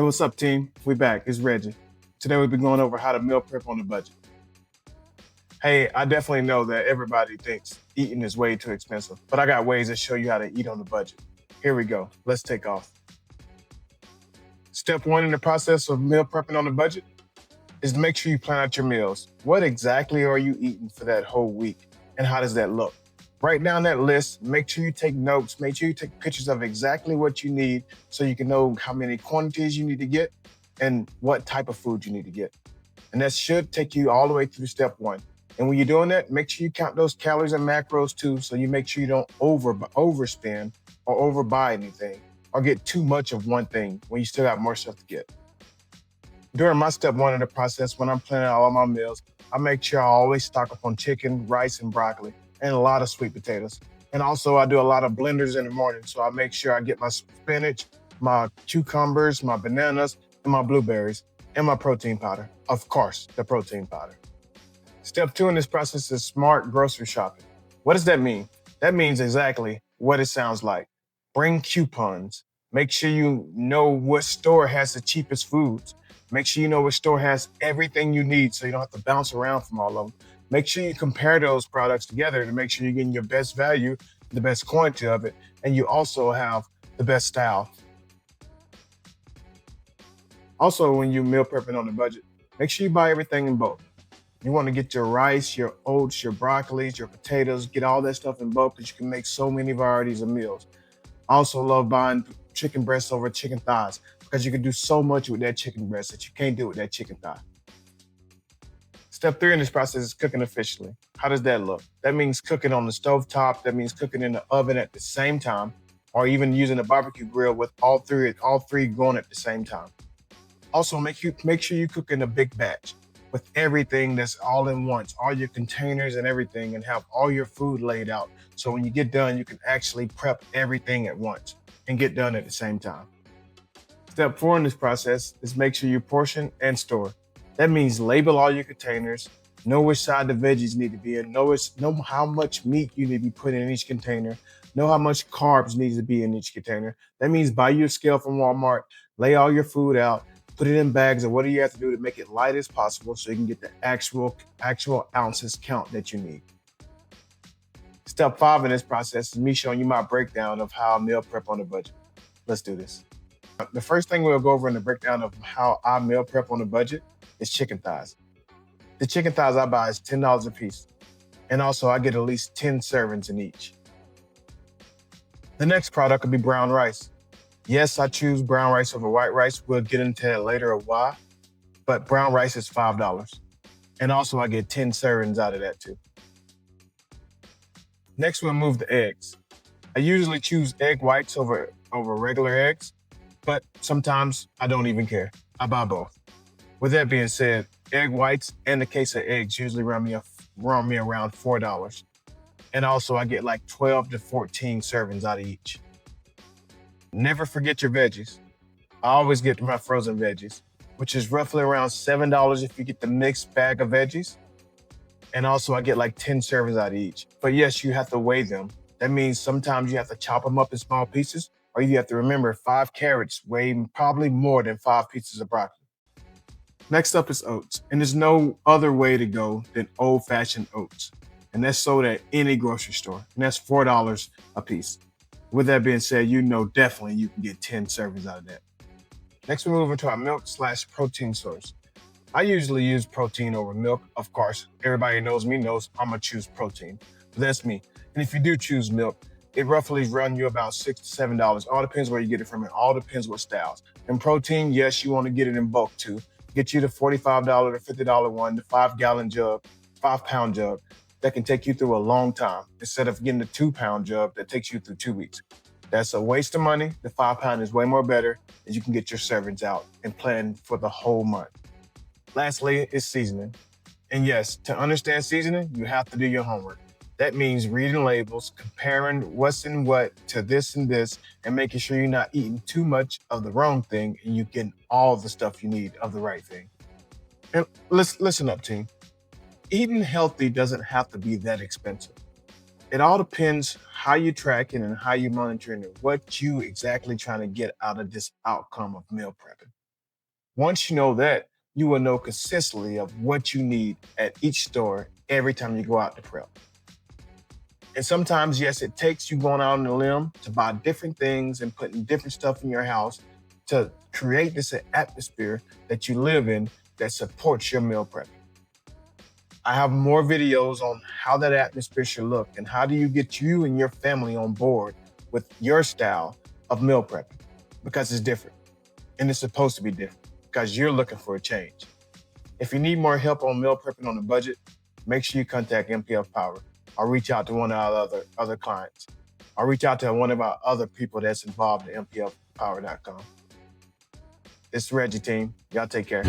What's up, team? We back. It's Reggie. Today we'll be going over how to meal prep on a budget. Hey, I definitely know that everybody thinks eating is way too expensive, but I got ways to show you how to eat on a budget. Here we go. Let's take off. Step one in the process of meal prepping on a budget is to make sure you plan out your meals. What exactly are you eating for that whole week, and how does that look? Write down that list. Make sure you take notes. Make sure you take pictures of exactly what you need so you can know how many quantities you need to get and what type of food you need to get. And that should take you all the way through step one. And when you're doing that, make sure you count those calories and macros too, so you make sure you don't overspend or overbuy anything or get too much of one thing when you still got more stuff to get. During my step one in the process, when I'm planning out all my meals, I make sure I always stock up on chicken, rice, and broccoli, and a lot of sweet potatoes. And also I do a lot of blenders in the morning, so I make sure I get my spinach, my cucumbers, my bananas, and my blueberries, and my protein powder. Of course, the protein powder. Step two in this process is smart grocery shopping. What does that mean? That means exactly what it sounds like. Bring coupons. Make sure you know what store has the cheapest foods. Make sure you know what store has everything you need so you don't have to bounce around from all of them. Make sure you compare those products together to make sure you're getting your best value, the best quantity of it, and you also have the best style. Also, when you meal prepping on a budget, make sure you buy everything in bulk. You want to get your rice, your oats, your broccolis, your potatoes, get all that stuff in bulk because you can make so many varieties of meals. I also love buying chicken breasts over chicken thighs because you can do so much with that chicken breast that you can't do with that chicken thigh. Step three in this process is cooking efficiently. How does that look? That means cooking on the stove top. That means cooking in the oven at the same time, or even using a barbecue grill with all three going at the same time. Also, make sure you cook in a big batch with everything that's all in once, all your containers and everything, and have all your food laid out. So when you get done, you can actually prep everything at once and get done at the same time. Step four in this process is make sure you portion and store. That means label all your containers, know which side the veggies need to be in, know how much meat you need to be put in each container, know how much carbs needs to be in each container. That means buy your scale from Walmart, lay all your food out, put it in bags, or what do you have to do to make it light as possible so you can get the actual ounces count that you need. Step five in this process is me showing you my breakdown of how I meal prep on a budget. Let's do this. The first thing we'll go over in the breakdown of how I meal prep on a budget is chicken thighs. The chicken thighs I buy is $10 a piece. And also I get at least 10 servings in each. The next product could be brown rice. Yes, I choose brown rice over white rice. We'll get into that later of why, but brown rice is $5. And also I get 10 servings out of that too. Next, we'll move to eggs. I usually choose egg whites over regular eggs, but sometimes I don't even care. I buy both. With that being said, egg whites and a case of eggs usually run me around $4. And also I get like 12 to 14 servings out of each. Never forget your veggies. I always get my frozen veggies, which is roughly around $7 if you get the mixed bag of veggies. And also I get like 10 servings out of each. But yes, you have to weigh them. That means sometimes you have to chop them up in small pieces, or you have to remember 5 carrots weigh probably more than 5 pieces of broccoli. Next up is oats. And there's no other way to go than old-fashioned oats. And that's sold at any grocery store. And that's $4 a piece. With that being said, you know definitely you can get 10 servings out of that. Next, we move into our milk/protein source. I usually use protein over milk. Of course, everybody knows me knows I'm gonna choose protein. But that's me. And if you do choose milk, it roughly runs you about $6 to $7. All depends where you get it from. It all depends what styles. And protein, yes, you want to get it in bulk too. Get you the $45 to $50 one, the 5-gallon jug, 5-pound jug that can take you through a long time instead of getting the 2-pound jug that takes you through 2 weeks. That's a waste of money. The 5-pound is way more better, and you can get your servings out and plan for the whole month. Lastly is seasoning. And yes, to understand seasoning, you have to do your homework. That means reading labels, comparing what's in what to this and this, and making sure you're not eating too much of the wrong thing and you're getting all the stuff you need of the right thing. And listen up, team. Eating healthy doesn't have to be that expensive. It all depends how you track it and how you monitor it and what you exactly trying to get out of this outcome of meal prepping. Once you know that, you will know consistently of what you need at each store every time you go out to prep. And sometimes, yes, it takes you going out on a limb to buy different things and putting different stuff in your house to create this atmosphere that you live in that supports your meal prep. I have more videos on how that atmosphere should look and how do you get you and your family on board with your style of meal prepping, because it's different and it's supposed to be different because you're looking for a change. If you need more help on meal prepping on a budget, make sure you contact MPF Power or reach out to one of our other clients or reach out to one of our other people that's involved at mpfpower.com. It's Reggie team. Y'all take care.